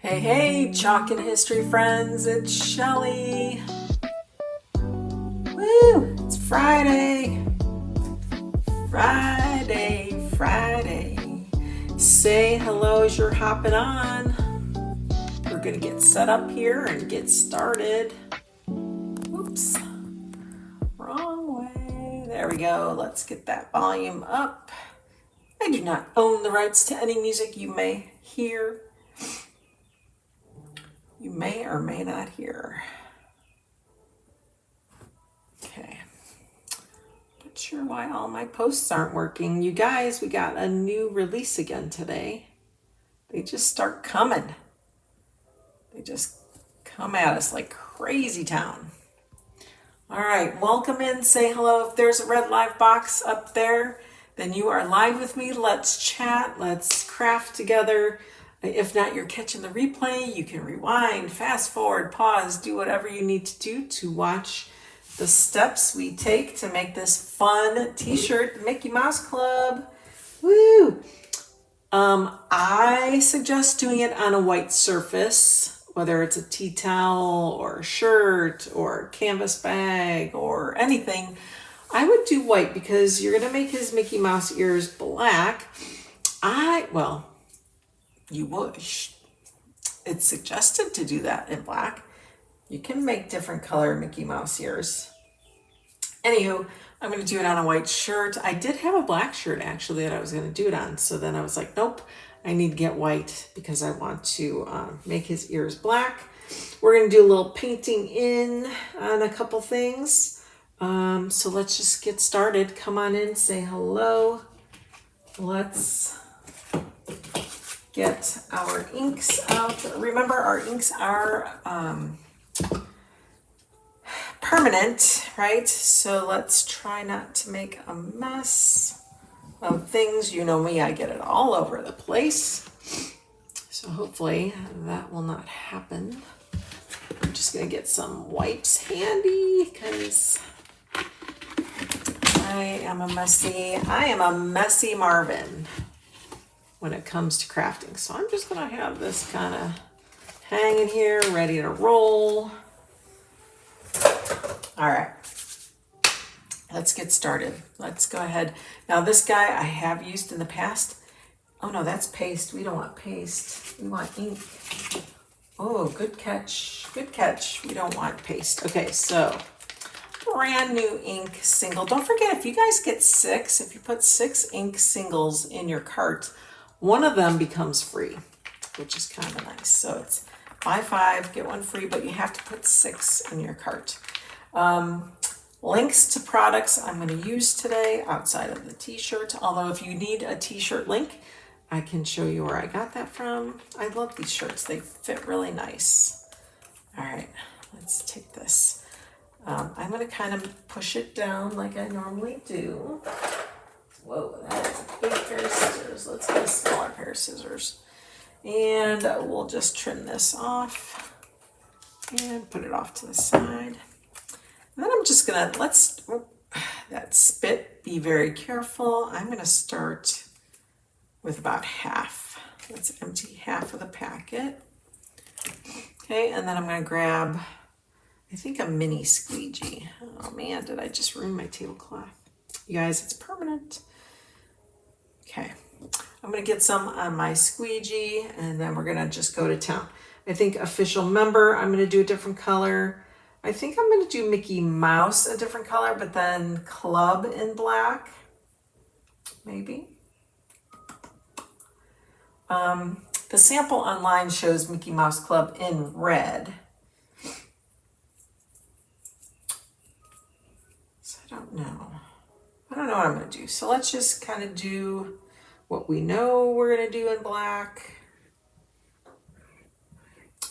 Hey, hey, Chalk and History friends, it's Shelly. Woo, it's Friday. Friday. Say hello as you're hopping on. We're gonna get set up here and get started. Oops, wrong way. There we go, let's get that volume up. I do not own the rights to any music you may hear. You may or may not hear. Okay. Not sure why all my posts aren't working. You guys, we got a new release again today. They just start coming. They just come at us like crazy town. All right, welcome in, say hello. If there's a red live box up there, then you are live with me. Let's chat, let's craft together. If not, you're catching the replay. You can rewind, fast forward, pause, do whatever you need to do to watch the steps we take to make this fun t-shirt, the Mickey Mouse Club. Woo! I suggest doing it on a white surface, whether it's a tea towel or a shirt or a canvas bag or anything. I would do white because you're gonna make his Mickey Mouse ears black. You would. It's suggested to do that in black. You can make different color Mickey Mouse ears. Anywho, I'm going to do it on a white shirt. I did have a black shirt actually that I was going to do it on. So then I was like, nope, I need to get white because I want to make his ears black. We're going to do a little painting in on a couple things. So let's just get started. Come on in, say hello. Let's get our inks out. Remember, our inks are permanent, right? So let's try not to make a mess of things. You know me, I get it all over the place. So hopefully that will not happen. I'm just gonna get some wipes handy because I am a messy Marvin when it comes to crafting. So I'm just gonna have this kind of hanging here, ready to roll. All right, let's get started. Let's go ahead. Now this guy I have used in the past. Oh no, that's paste. We don't want paste. We want ink. Oh, good catch. Good catch. We don't want paste. Okay, so brand new ink single. Don't forget, if you guys get 6, if you put 6 ink singles in your cart, one of them becomes free, which is kind of nice. So it's buy 5, get 1 free, but you have to put 6 in your cart. Links to products I'm going to use today outside of the t-shirt. Although if you need a t-shirt link, I can show you where I got that from. I love these shirts. They fit really nice. All right, let's take this. I'm going to kind of push it down like I normally do. Whoa, that is a big pair of scissors. Let's get a smaller pair of scissors. And we'll just trim this off and put it off to the side. And then I'm just gonna, that spit, be very careful. I'm gonna start with about half. Let's empty half of the packet. Okay, and then I'm gonna grab, I think, a mini squeegee. Oh man, did I just ruin my tablecloth? You guys, it's permanent. Okay, I'm gonna get some on my squeegee and then we're gonna just go to town. I think official member, I'm gonna do a different color. I think I'm gonna do Mickey Mouse a different color, but then club in black, maybe. The sample online shows Mickey Mouse Club in red. So I don't know what I'm gonna do. So let's just kind of do what we know we're gonna do in black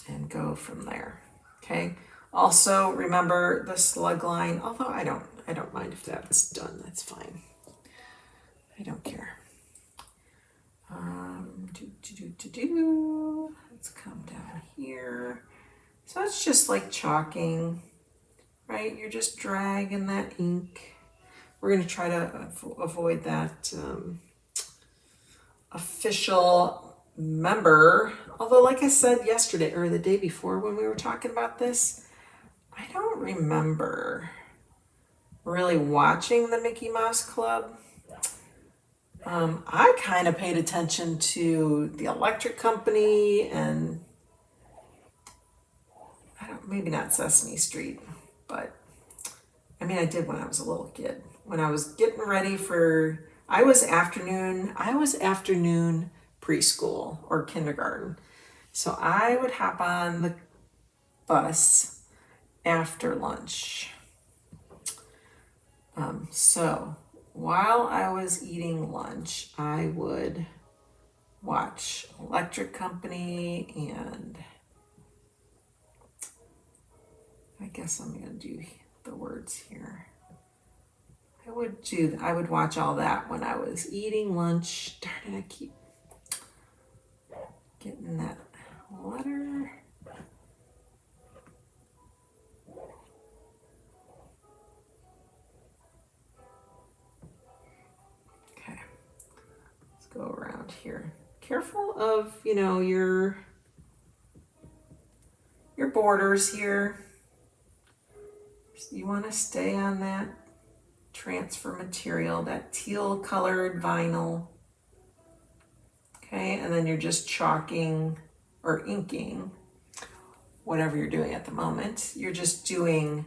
and go from there, okay? Also, remember the slug line, although I don't mind if that's done, that's fine. I don't care. Let's come down here. So it's just like chalking, right? You're just dragging that ink. We're gonna try to avoid that official member Although, like I said yesterday or the day before when we were talking about this, I don't remember really watching the Mickey Mouse Club. I kind of paid attention to the electric company and maybe not Sesame Street, but I mean, I did when I was a little kid. When I was getting ready for, I was afternoon preschool or kindergarten. So I would hop on the bus after lunch. So while I was eating lunch, I would watch Electric Company, and I guess I'm going to do the words here. I would watch all that when I was eating lunch. Darn it, I keep getting that letter. Okay, let's go around here. Careful of, your borders here. You want to stay on that transfer material, that teal colored vinyl. Okay, and then you're just chalking or inking, whatever you're doing at the moment. You're just doing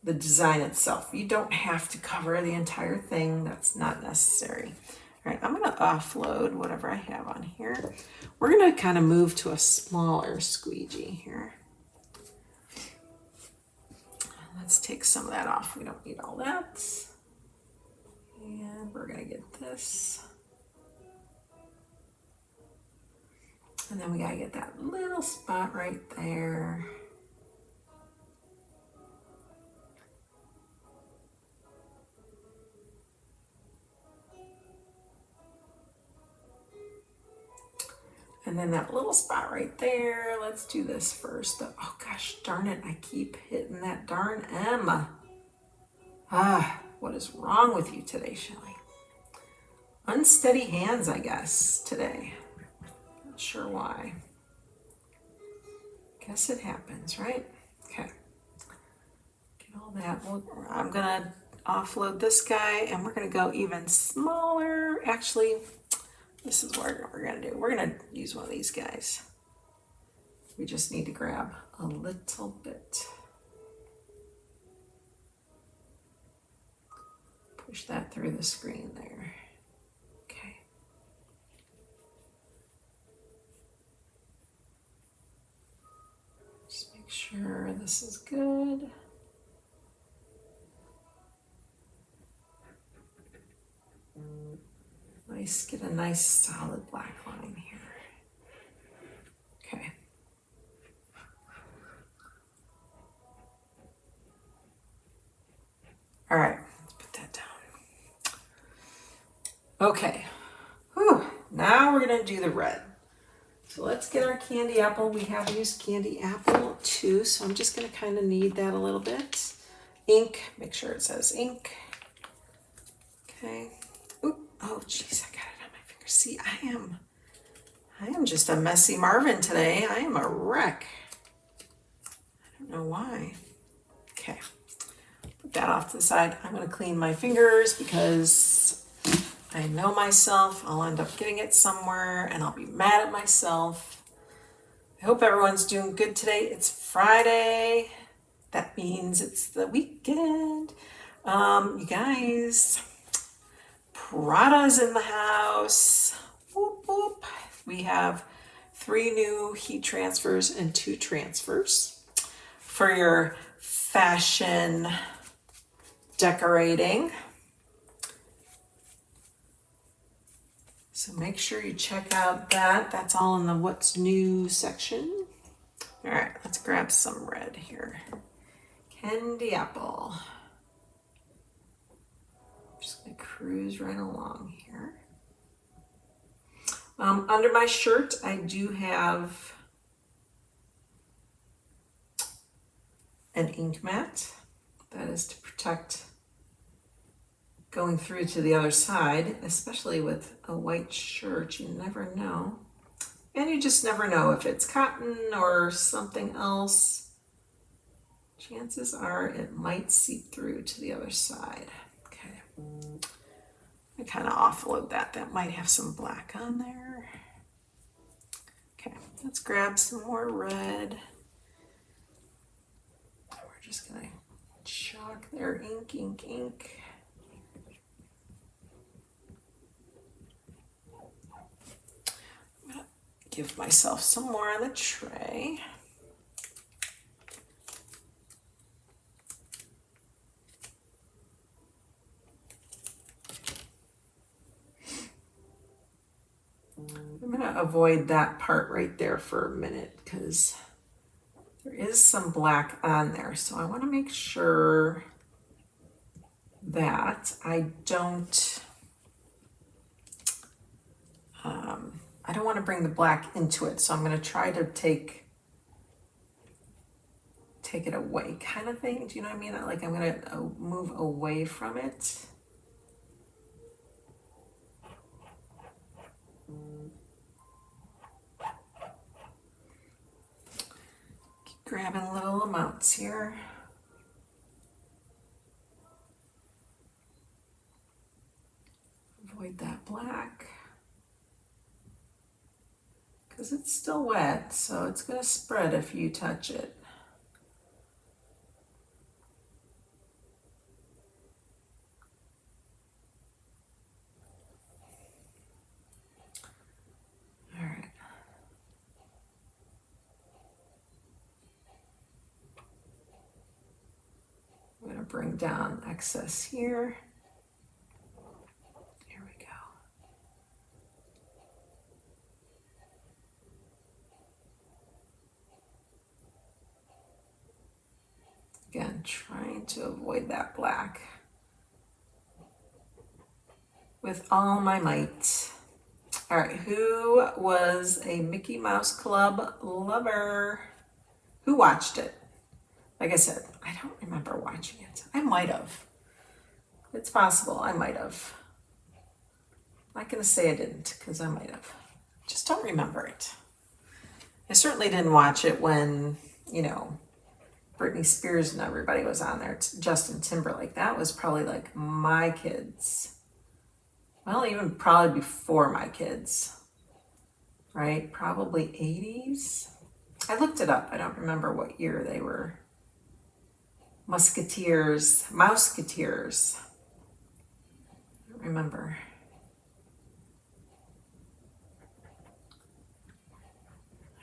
the design itself. You don't have to cover the entire thing. That's not necessary. All right, I'm going to offload whatever I have on here. We're going to kind of move to a smaller squeegee here. Let's take some of that off. We don't need all that. And we're going to get this. And then we got to get that little spot right there. And then that little spot right there. Let's do this first. Oh gosh, darn it. I keep hitting that darn M. What is wrong with you today, Shelly? Unsteady hands, I guess, today. Not sure why. Guess it happens, right? Okay. Get all that. I'm going to offload this guy, and we're going to go even smaller. Actually, this is what we're going to do. We're going to use one of these guys. We just need to grab a little bit. Push that through the screen there. Okay. Just make sure this is good. Nice, get a nice solid black line here. Okay. All right, let's put that down. Okay. Whew. Now we're gonna do the red. So let's get our candy apple. We have used candy apple too, so I'm just gonna kind of knead that a little bit. Ink, make sure it says ink. Okay. Oop. Oh geez, I got it on my finger. See, I am just a messy Marvin today. I am a wreck. I don't know why. Okay. Put that off to the side. I'm gonna clean my fingers because I know myself. I'll end up getting it somewhere and I'll be mad at myself. I hope everyone's doing good today. It's Friday. That means it's the weekend. You guys, Prada's in the house. Whoop, whoop. We have 3 new heat transfers and 2 transfers for your fashion decorating. So make sure you check out that. That's all in the what's new section. All right, let's grab some red here. Candy apple. Just gonna cruise right along here. Under my shirt, I do have an ink mat. That is to protect going through to the other side, especially with a white shirt. You never know. And you just never know if it's cotton or something else. Chances are it might seep through to the other side. Okay. I kind of offload that. That might have some black on there. Okay, let's grab some more red. We're just gonna chalk there, ink, ink, ink. I'm gonna give myself some more on the tray. I'm gonna avoid that part right there for a minute because there is some black on there. So I wanna make sure that I don't want to bring the black into it. So I'm going to try to take it away kind of thing. Do you know what I mean? Like I'm going to move away from it. Keep grabbing little amounts here. Avoid that black. Because it's still wet, so it's going to spread if you touch it. All right. I'm going to bring down excess here. Here we go. Again, trying to avoid that black with all my might. All right, who was a Mickey Mouse Club lover? Who watched it? Like I said, I don't remember watching it. I might have. It's possible I might have. I'm not gonna say I didn't, because I might have. Just don't remember it. I certainly didn't watch it when, you know, Britney Spears and everybody was on there. Justin Timberlake. That was probably like my kids. Well, even probably before my kids, right? Probably 80s. I looked it up. I don't remember what year they were. Mouseketeers. I don't remember.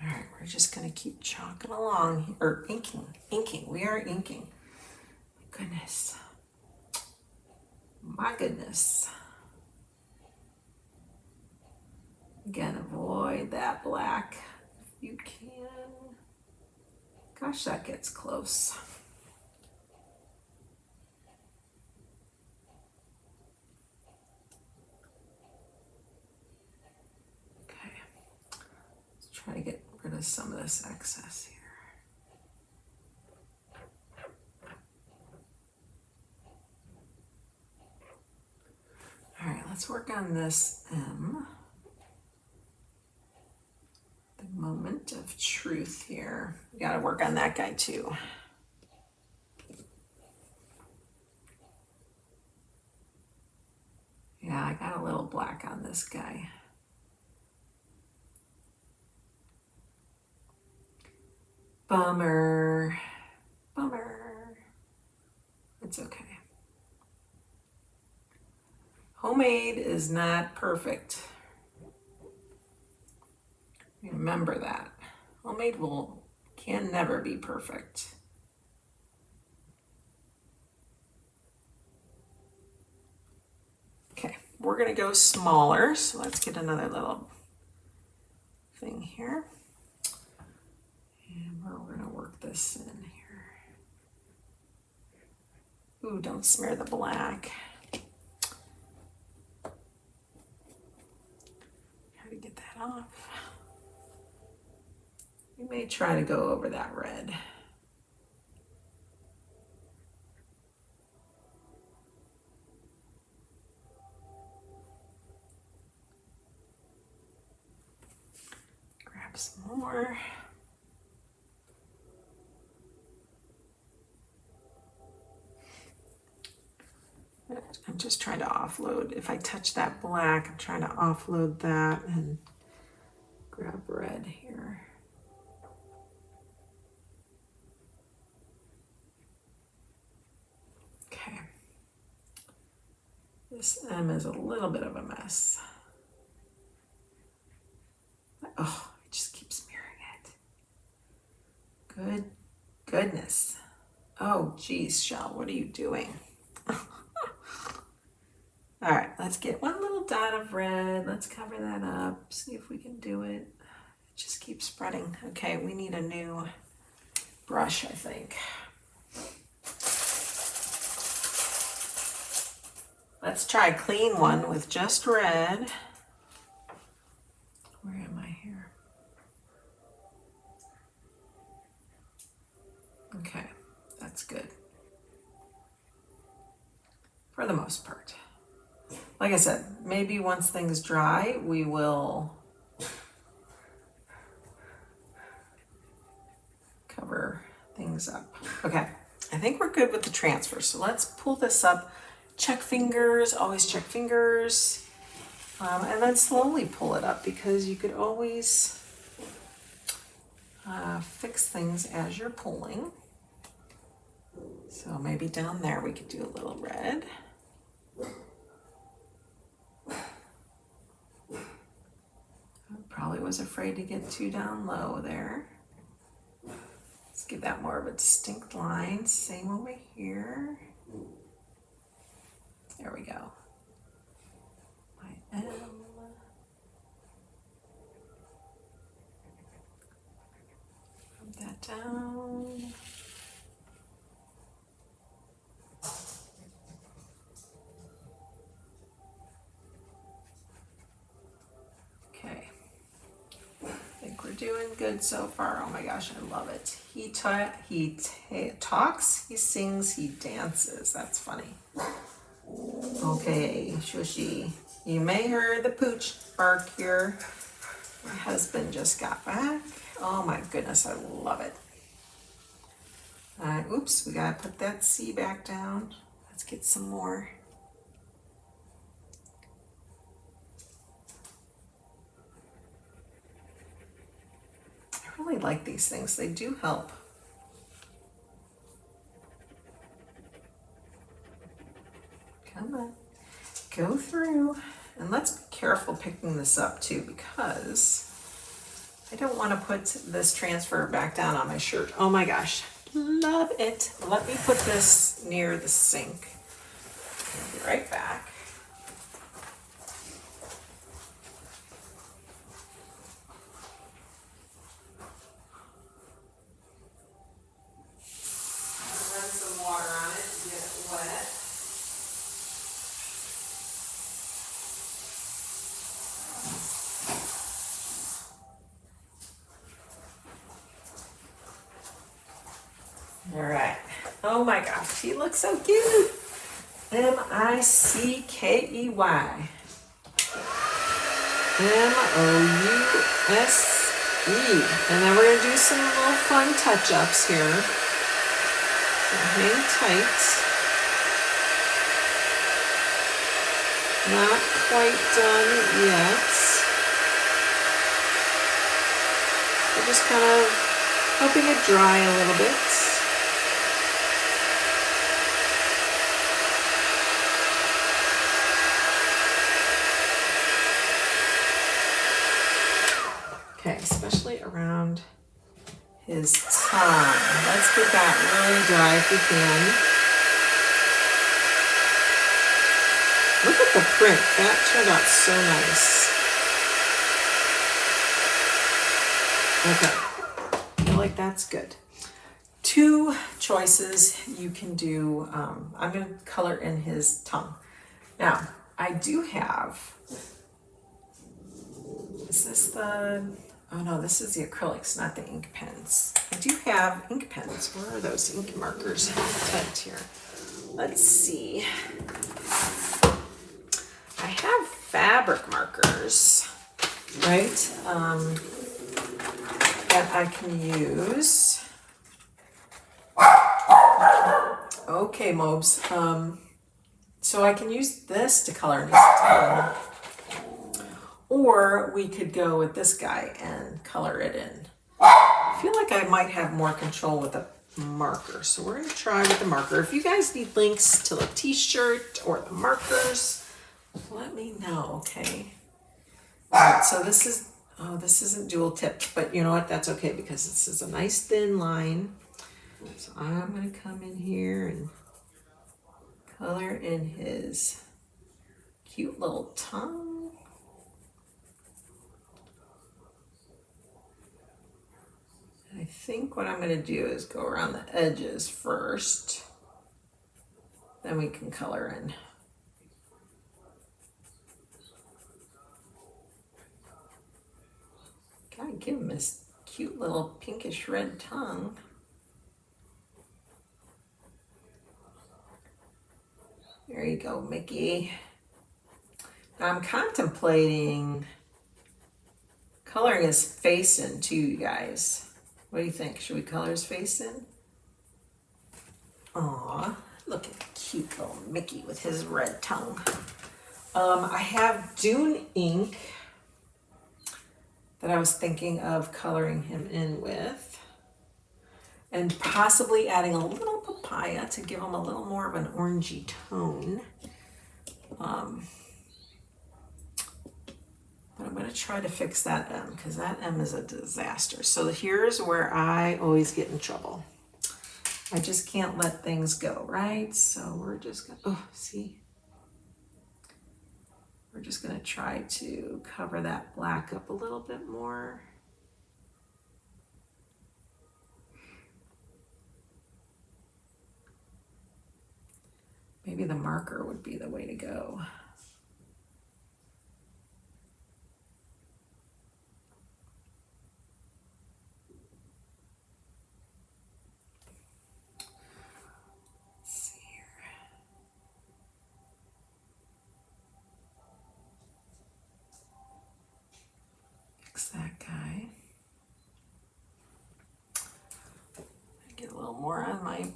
All right, we're just gonna keep chalking along, or inking. We are inking. Goodness. My goodness. Again, avoid that black if you can. Gosh, that gets close. Okay, let's try to get rid of some of this excess here. All right, let's work on this M. The moment of truth here. We got to work on that guy too. Yeah, I got a little black on this guy. Bummer. It's okay. Homemade is not perfect. Remember that. Homemade can never be perfect. Okay, we're gonna go smaller, so let's get another little thing here. And we're gonna work this in here. Ooh, don't smear the black. Try to get that off. You may try to go over that red. I'm just trying to offload. If I touch that black, I'm trying to offload that and grab red here. Okay. This M is a little bit of a mess. Oh, I just keep smearing it. Good goodness. Oh, geez, Shell, what are you doing? All right, let's get one little dot of red. Let's cover that up, see if we can do it. It just keeps spreading. Okay, we need a new brush, I think. Let's try a clean one with just red. Where am I here? Okay, that's good. For the most part. Like I said, maybe once things dry, we will cover things up. Okay, I think we're good with the transfer. So let's pull this up. Check fingers, always check fingers. And then slowly pull it up because you could always fix things as you're pulling. So maybe down there we could do a little red. Probably was afraid to get too down low there. Let's give that more of a distinct line. Same over here. There we go. My M. Put that down. Okay. I think we're doing good so far. Oh my gosh, I love it. He talks, he sings, he dances. That's funny. Okay, Shushy, you may hear the pooch bark here. My husband just got back. Oh my goodness, I love it. Oops, we gotta put that C back down. Let's get some more. I really like these things. They do help. Come on, go through. And let's be careful picking this up too, because I don't want to put this transfer back down on my shirt. Oh my gosh, love it. Let me put this near the sink. I'll be right back. Run some water on it to get it wet. All right. Oh my gosh, he looks so cute. Mickey. Mouse. And then we're going to do some little fun touch-ups here. So hang tight. Not quite done yet. We're just kind of helping it dry a little bit. Okay, especially around his tongue. Let's get that really dry if we can. Look at the print. That turned out so nice. Okay, I feel like that's good. Two choices you can do. I'm going to color in his tongue. Now, I do have, is this the, oh no, this is the acrylics, not the ink pens. I do have ink pens. Where are those ink markers typed here? Let's see. I have fabric markers, right, that I can use. Okay, Mobs. So I can use this to color in his tongue. Or we could go with this guy and color it in. I feel like I might have more control with a marker. So we're going to try with the marker. If you guys need links to the t-shirt or the markers, let me know, okay? All right, so this is, oh, this isn't dual tipped, but you know what? That's okay because this is a nice thin line. So I'm going to come in here and color in his cute little tongue. I think what I'm going to do is go around the edges first. Then we can color in. Gotta give him his cute little pinkish red tongue. There you go, Mickey. Now I'm contemplating coloring his face in too, you guys. What do you think? Should we color his face in? Aw, look at the cute little Mickey with his red tongue. I have Dune ink that I was thinking of coloring him in with. And possibly adding a little papaya to give him a little more of an orangey tone. But I'm going to try to fix that M because that M is a disaster. So here's where I always get in trouble. I just can't let things go, right? So we're just going to, oh, see? We're just going to try to cover that black up a little bit more. Maybe the marker would be the way to go. That guy. Get a little more on my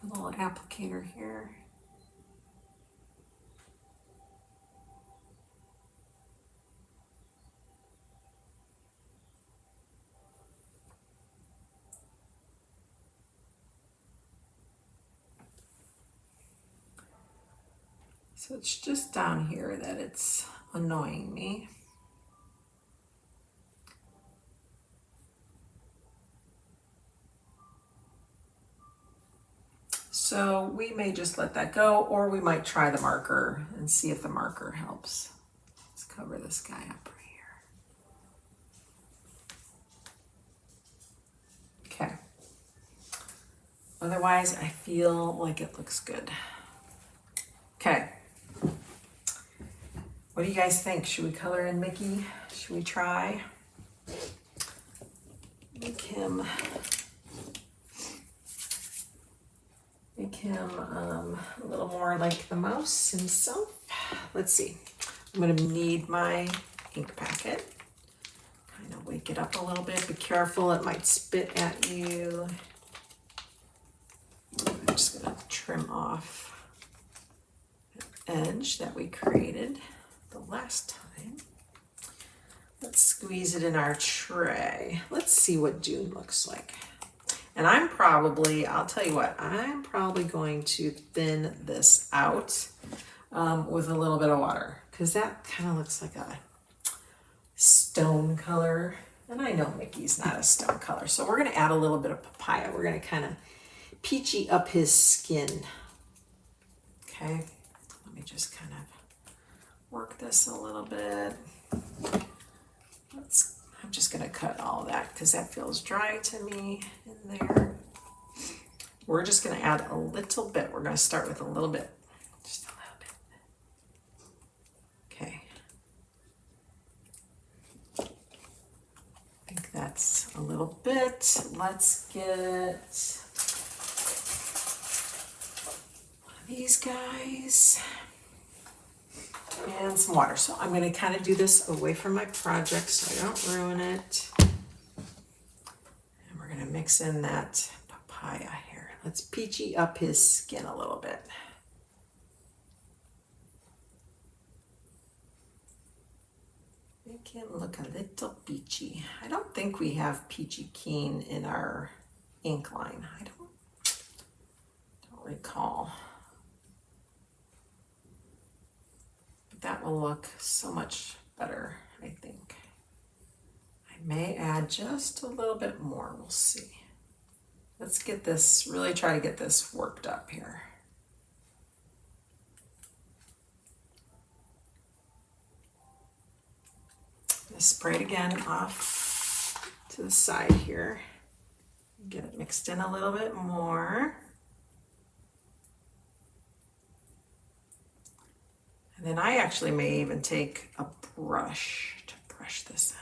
little applicator here. So it's just down here that it's annoying me. So we may just let that go, or we might try the marker and see if the marker helps. Let's cover this guy up right here. Okay. Otherwise, I feel like it looks good. Okay. What do you guys think? Should we color in Mickey? Should we try? Make him a little more like the mouse himself. Let's see. I'm going to need my ink packet. Kind of wake it up a little bit. Be careful, it might spit at you. I'm just going to trim off the edge that we created the last time. Let's squeeze it in our tray. Let's see what Dune looks like. And I'm probably, I'll tell you what, I'm probably going to thin this out with a little bit of water because that kind of looks like a stone color. And I know Mickey's not a stone color. So we're going to add a little bit of papaya. We're going to kind of peachy up his skin. Okay, let me just kind of work this a little bit. I'm just going to cut all that because that feels dry to me in there. We're just going to add a little bit. We're going to start with a little bit. Just a little bit. Okay. I think that's a little bit. Let's get one of these guys. And some water. So I'm going to kind of do this away from my project so I don't ruin it. And we're going to mix in that papaya here. Let's peachy up his skin a little bit. Make him look a little peachy. I don't think we have Peachy Keen in our ink line. I don't recall. But that will look so much better, I think. I may add just a little bit more, we'll see. Let's get this, really try to get this worked up here. Spray it again off to the side here. Get it mixed in a little bit more. And then I actually may even take a brush to brush this on.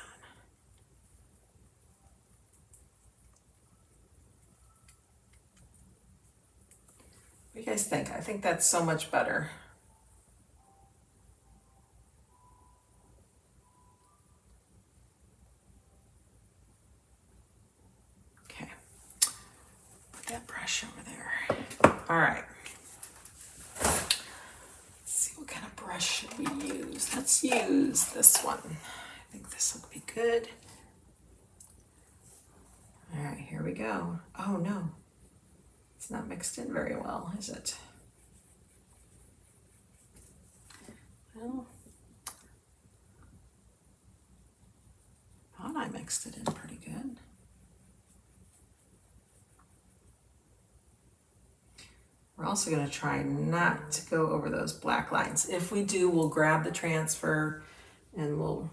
What do you guys think? I think that's so much better. That brush over there. All right. Let's see what kind of brush should we use. Let's use this one. I think this will be good. All right, here we go. Oh no, it's not mixed in very well, is it? Well, I thought I mixed it in pretty good. We're also going to try not to go over those black lines. If we do, we'll grab the transfer and we'll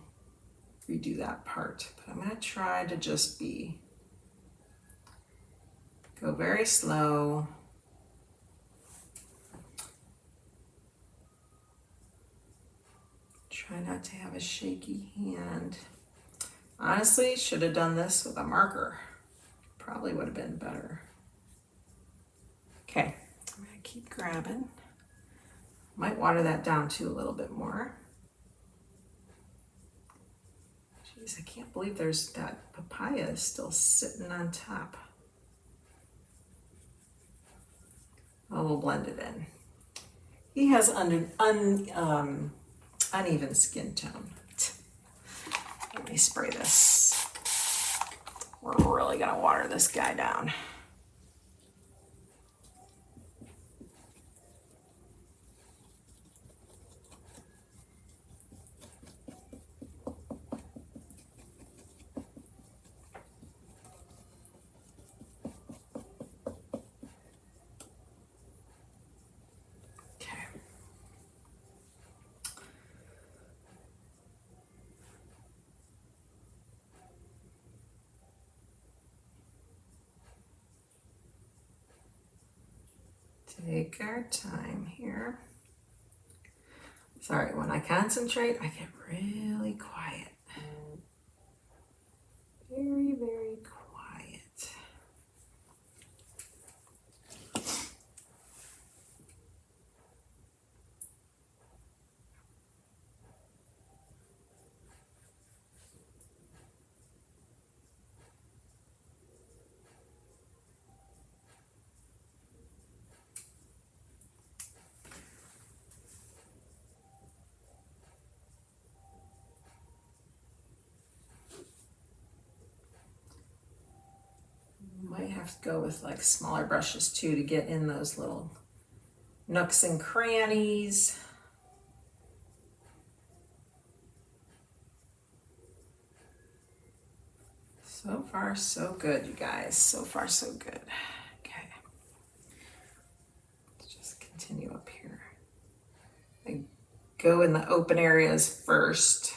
redo that part. But I'm going to try to just go very slow. Try not to have a shaky hand. Honestly, should have done this with a marker. Probably would have been better. Okay. I'm going to keep grabbing. Might water that down too a little bit more. Jeez, I can't believe there's that papaya is still sitting on top. Oh, we'll blend it in. He has uneven skin tone. Let me spray this. We're really going to water this guy down. Take our time here. Sorry, when I concentrate, I get really quiet. Very, very quiet. Might have to go with like smaller brushes too to get in those little nooks and crannies. So far, so good, you guys. So far, so good. Okay. Let's just continue up here. I go in the open areas first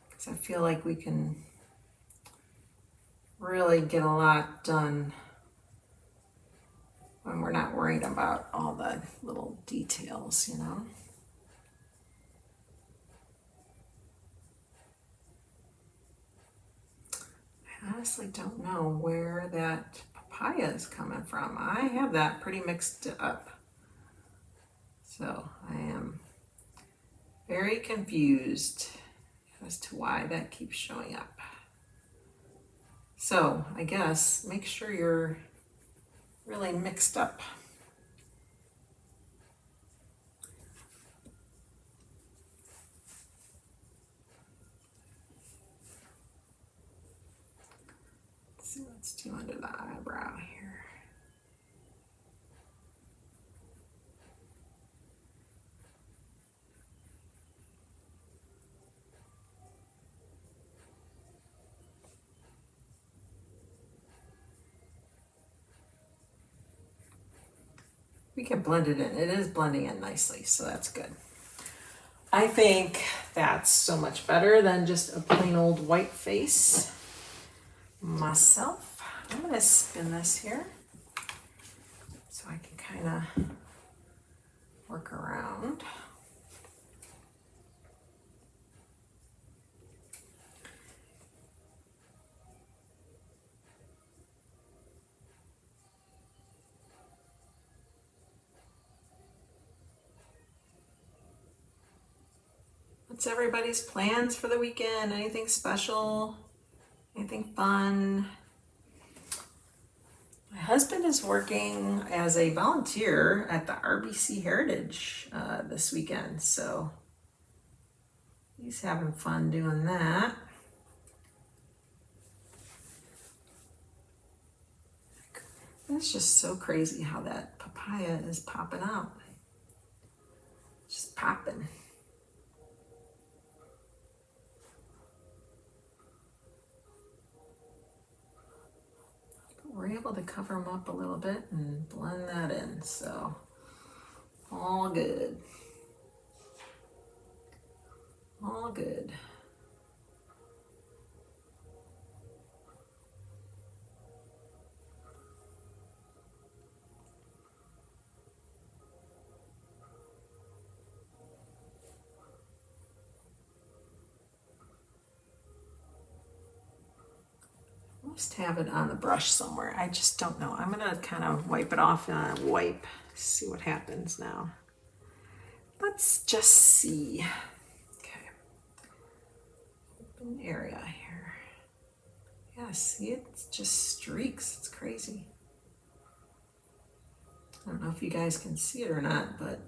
because I feel like we can really get a lot done when we're not worried about all the little details, you know? I honestly don't know where that papaya is coming from. I have that pretty mixed up. So I am very confused as to why that keeps showing up. So I guess make sure you're really mixed up. see what's too under the eyebrow here. We can blend it in. It is blending in nicely, so that's good. I think that's so much better than just a plain old white face. Myself, I'm gonna spin this here so I can kind of work around. What's everybody's plans for the weekend? Anything special? Anything fun? My husband is working as a volunteer at the RBC Heritage this weekend, so he's having fun doing that. It's just so crazy how that papaya is popping out. Just popping. We're able to cover them up a little bit and blend that in, so all good. All good. Must have it on the brush somewhere. I just don't know. I'm gonna kind of wipe it off and wipe, see what happens now. Let's just see. Okay. Open area here. Yeah, see, it's just streaks. It's crazy. I don't know if you guys can see it or not, but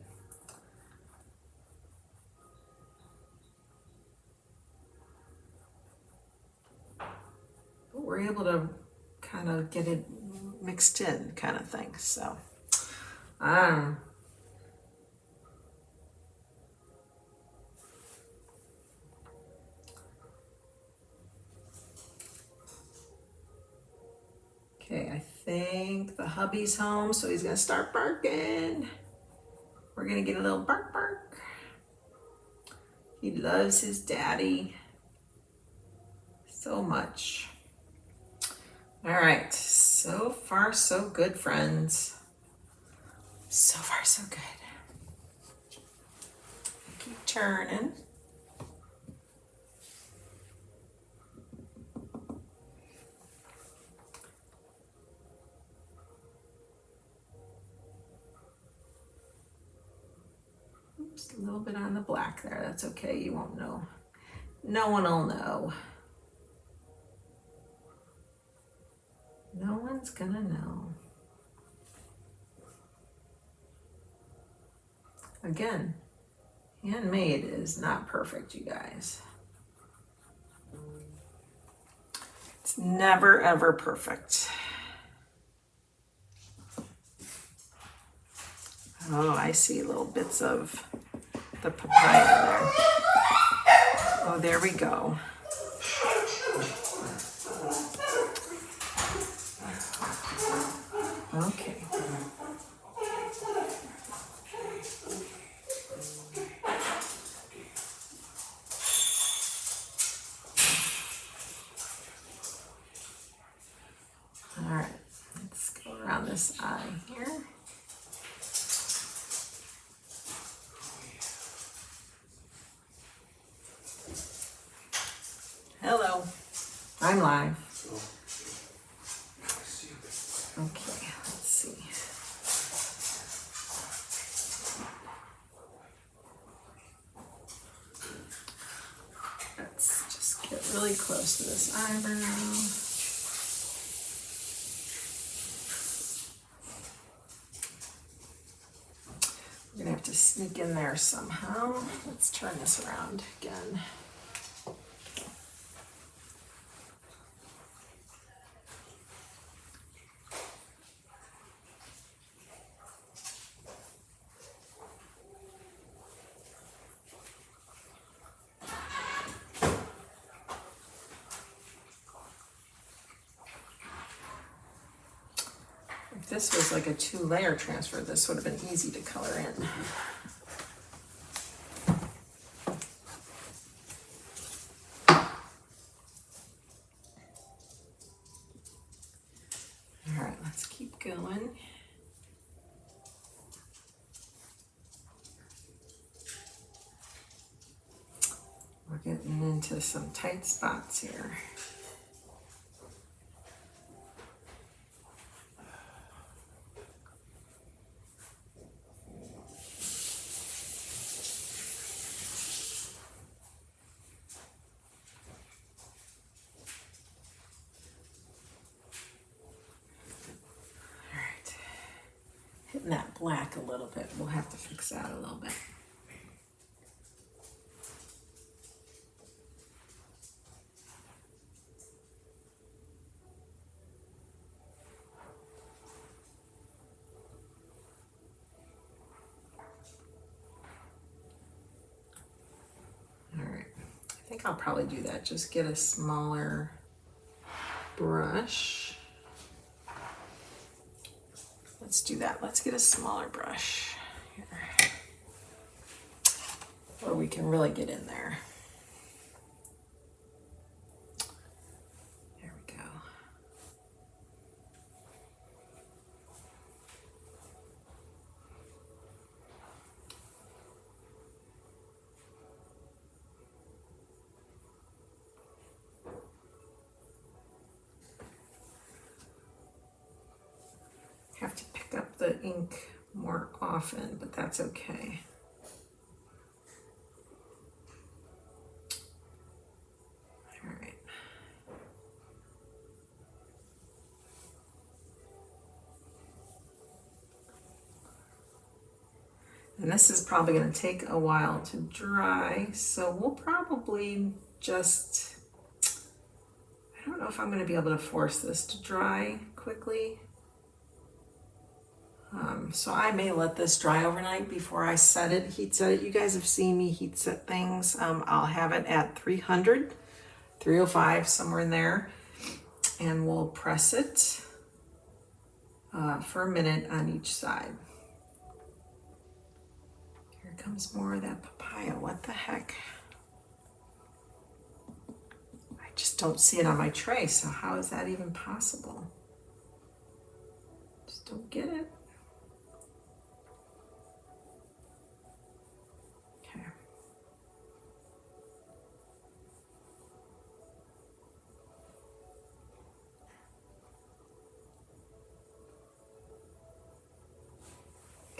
we're able to kind of get it mixed in kind of thing. So, I don't know. Okay, I think the hubby's home, so he's gonna start barking. We're gonna get a little bark bark. He loves his daddy so much. All right, so far so good, friends. So far so good. Keep turning. Oops, a little bit on the black there. That's okay, you won't know. No one will know. No one's gonna know. Again, handmade is not perfect, you guys. It's never ever perfect. Oh, I see little bits of the papaya there. Oh, there we go. Okay. All right, let's go around this eye here. Hello, I'm live. Okay, let's see. Let's just get really close to this eyebrow. We're gonna have to sneak in there somehow. Let's turn this around again. If this was like a 2-layer transfer, this would have been easy to color in. All right, let's keep going. We're getting into some tight spots here. Hitting that black a little bit. We'll have to fix that a little bit. All right, I think I'll probably do that. Just get a smaller brush. Let's do that. Let's get a smaller brush here, where we can really get in there. There we go. Have to pick up the ink more often, but that's okay. All right. And this is probably going to take a while to dry, so we'll probably just, I don't know if I'm going to be able to force this to dry quickly. So I may let this dry overnight before I set it, heat set it. You guys have seen me heat set things. I'll have it at 300, 305, somewhere in there. And we'll press it for a minute on each side. Here comes more of that papaya. What the heck? I just don't see it on my tray, so how is that even possible? Just don't get it.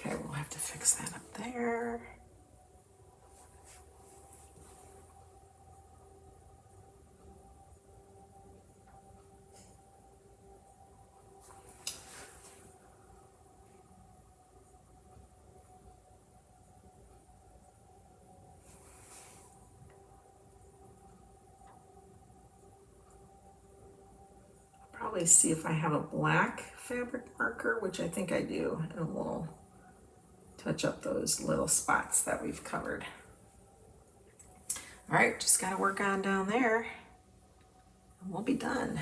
Okay, we'll have to fix that up there. I'll probably see if I have a black fabric marker, which I think I do, and we'll touch up those little spots that we've covered. All right, just gotta work on down there and we'll be done.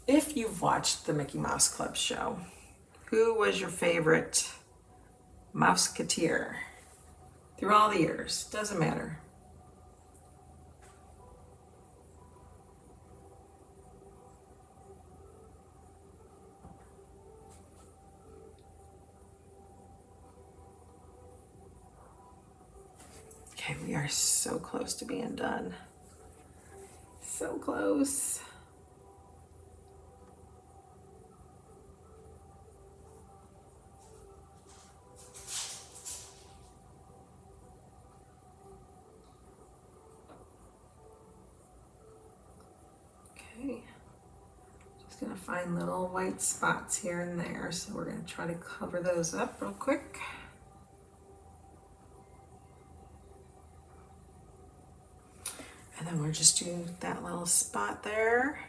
If you've watched the Mickey Mouse Club show, who was your favorite Mouseketeer through all the years? Doesn't matter. Okay, we are so close to being done. So close. Okay, just gonna find little white spots here and there, so we're gonna try to cover those up real quick. And then we're just doing that little spot there.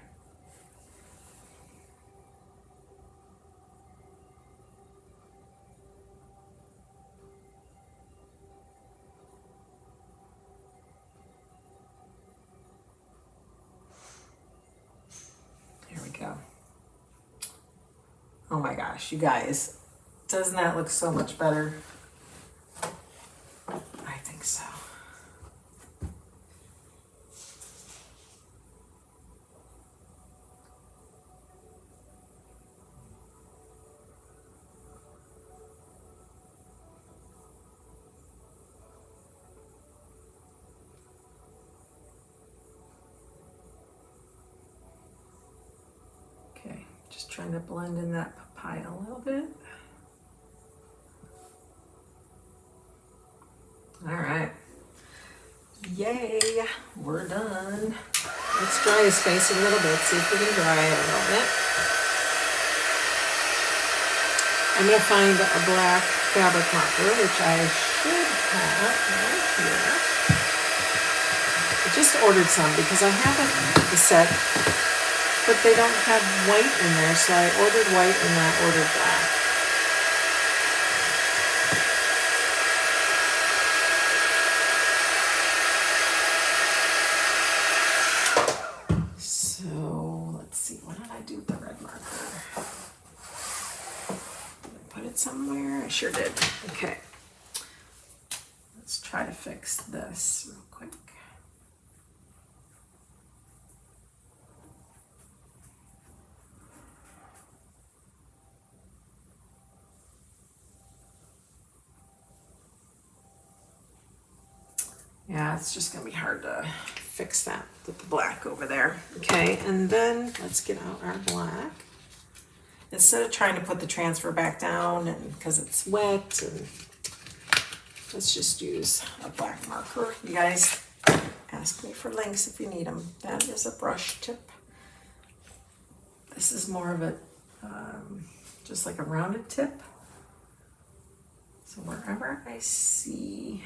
Oh my gosh, you guys, doesn't that look so much better? I think so. Okay, just trying to blend in that papaya a little bit. All right. Yay, we're done. Let's dry his face a little bit, see if we can dry it a little bit. I'm gonna find a black fabric marker, which I should have right here. I just ordered some because I have a set, but they don't have white in there, so I ordered white and I ordered black. So let's see, what did I do with the red marker? Did I put it somewhere? I sure did. Okay. Let's try to fix this real quick. Yeah, it's just gonna be hard to fix that with the black over there. Okay, and then let's get out our black. Instead of trying to put the transfer back down and because it's wet, and let's just use a black marker. You guys ask me for links if you need them. That is a brush tip. This is more of a, just like a rounded tip. So wherever I see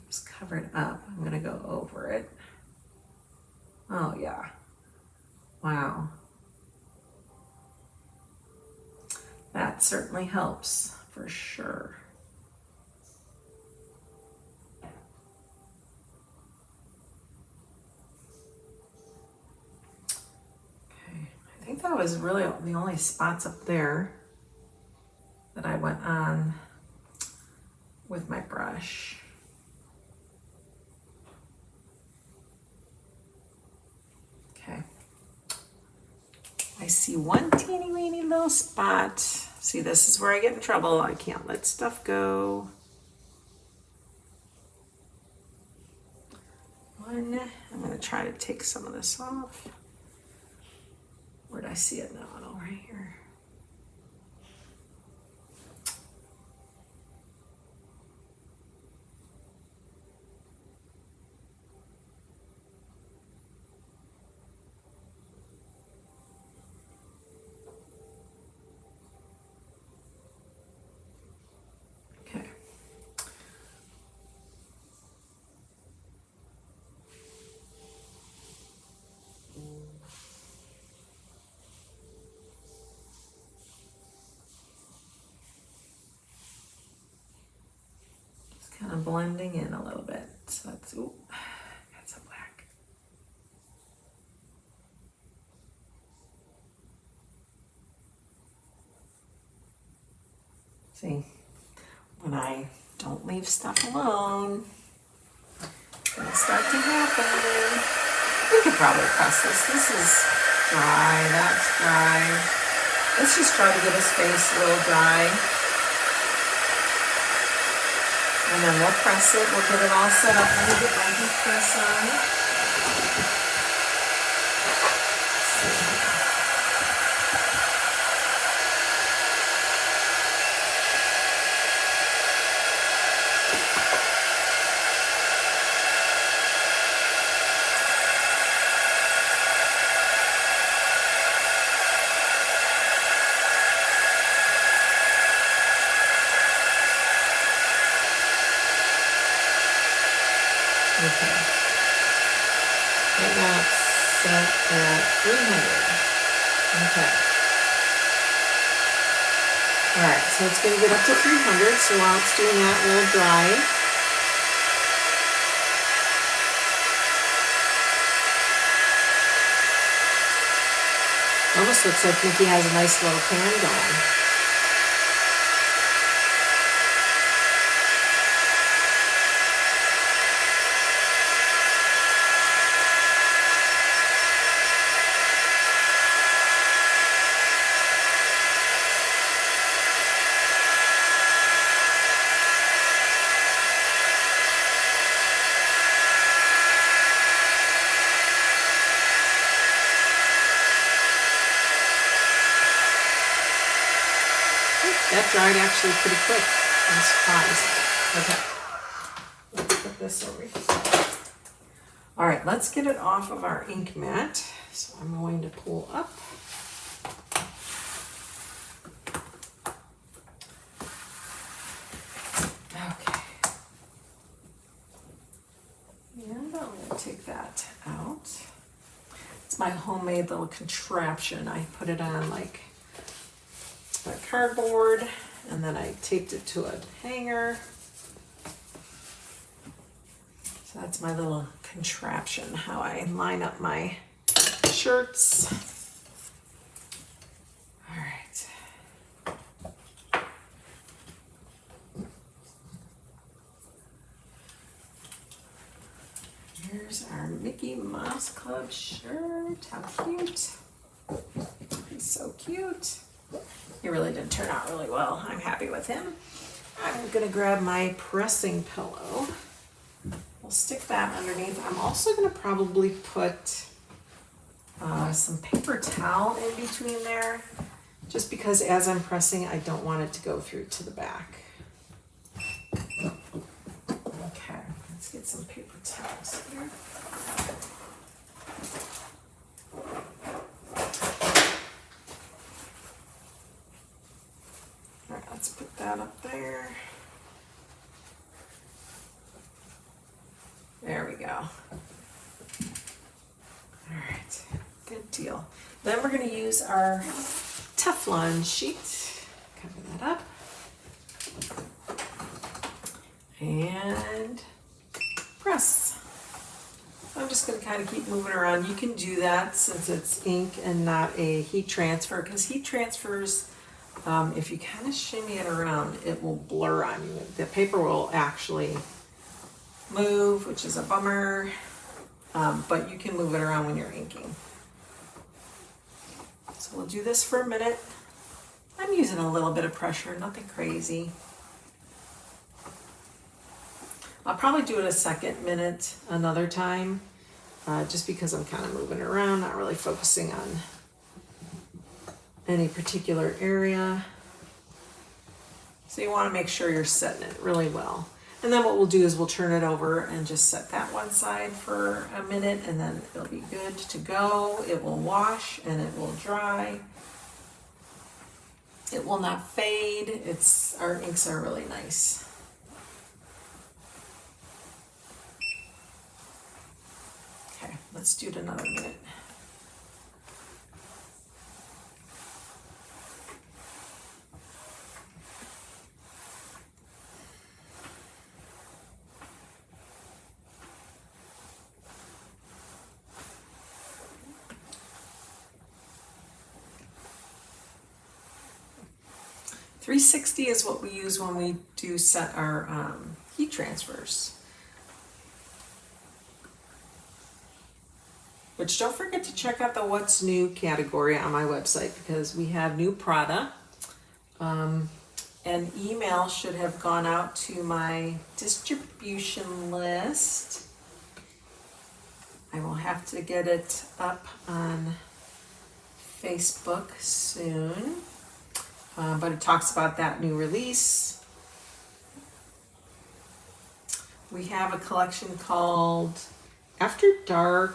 it's covered up, I'm gonna go over it. Oh yeah, wow. That certainly helps for sure. Okay, I think that was really the only spots up there that I went on with my brush. Okay. I see one teeny weeny little spot. See, this is where I get in trouble. I can't let stuff go. One, I'm gonna try to take some of this off. Where'd I see it now? Oh, right here. Kind of blending in a little bit. So that's, ooh, got some black. See, when I don't leave stuff alone, it'll start to happen. We could probably press this. This is dry, that's dry. Let's just try to get his face a little dry. And then we'll press it. We'll get it all set up. Let me get my heat press on. Okay. Right now it's set at 300. Okay. Alright, so it's going to get up to 300, so while it's doing that, we'll dry. Almost looks like Mickey has a nice little can going. That dried actually pretty quick. I'm surprised. Okay, let's put this over here. All right, let's get it off of our ink mat. So I'm going to pull up. Okay. And I'm going to take that out. It's my homemade little contraption. I put it on like cardboard, and then I taped it to a hanger. So that's my little contraption, how I line up my shirts. All right. Here's our Mickey Mouse Club shirt. How cute. He's so cute. He really did turn out really well. I'm happy with him. I'm gonna grab my pressing pillow. We'll stick that underneath. I'm also gonna probably put some paper towel in between there, just because as I'm pressing, I don't want it to go through to the back. Okay, let's get some paper towels here. All right, let's put that up there. There we go. All right, good deal. Then we're going to use our Teflon sheet. Cover that up. And press. I'm just going to kind of keep moving around. You can do that since it's ink and not a heat transfer, because heat transfers, if you kind of shimmy it around, it will blur on you. The paper will actually move, which is a bummer, but you can move it around when you're inking. So we'll do this for a minute. I'm using a little bit of pressure, nothing crazy. I'll probably do it a second minute another time, just because I'm kind of moving around, not really focusing on any particular area. So you want to make sure you're setting it really well. And then what we'll do is we'll turn it over and just set that one side for a minute, and then it'll be good to go. It will wash and it will dry. It will not fade. Our inks are really nice. Okay, let's do it another minute. .360 is what we use when we do set our heat transfers. Which, don't forget to check out the What's New category on my website, because we have new product. An email should have gone out to my distribution list. I will have to get it up on Facebook soon. But it talks about that new release. We have a collection called After Dark,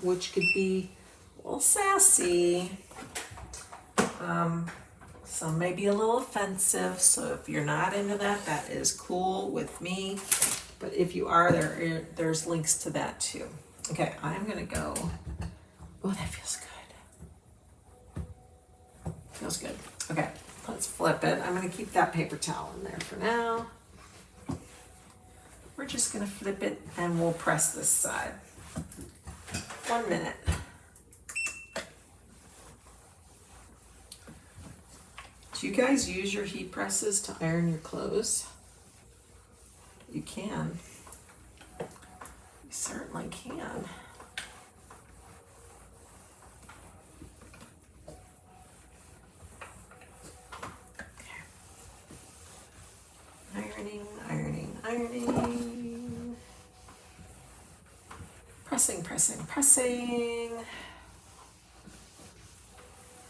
which could be a little sassy. Some may be a little offensive, so if you're not into that, that is cool with me. But if you are, there's links to that too. Okay, I'm gonna go. Oh, that feels good. Feels good. Okay, let's flip it. I'm going to keep that paper towel in there for now. We're just going to flip it and we'll press this side. 1 minute. Do you guys use your heat presses to iron your clothes? You can. You certainly can. Ironing, ironing, ironing. Pressing, pressing, pressing.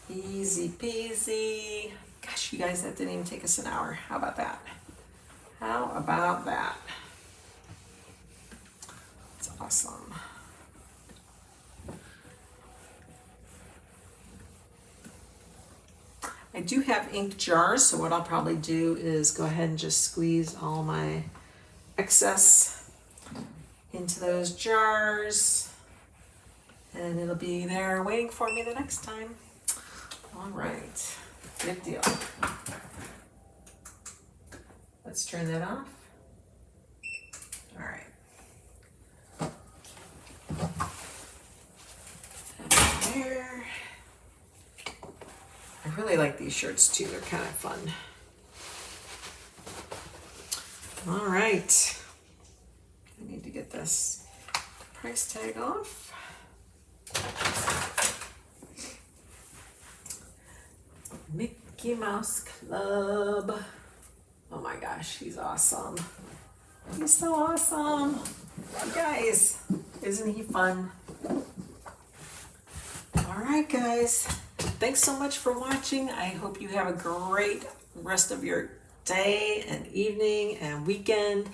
Easy peasy. Gosh, you guys, that didn't even take us an hour. How about that? How about that? It's awesome. I do have ink jars, so what I'll probably do is go ahead and just squeeze all my excess into those jars, and it'll be there waiting for me the next time. All right, good deal. Let's turn that off. All right. There. I really like these shirts too, they're kind of fun. All right. I need to get this price tag off. Mickey Mouse Club. Oh my gosh, he's awesome. He's so awesome. You guys, isn't he fun? All right, guys. Thanks so much for watching. I hope you have a great rest of your day and evening and weekend.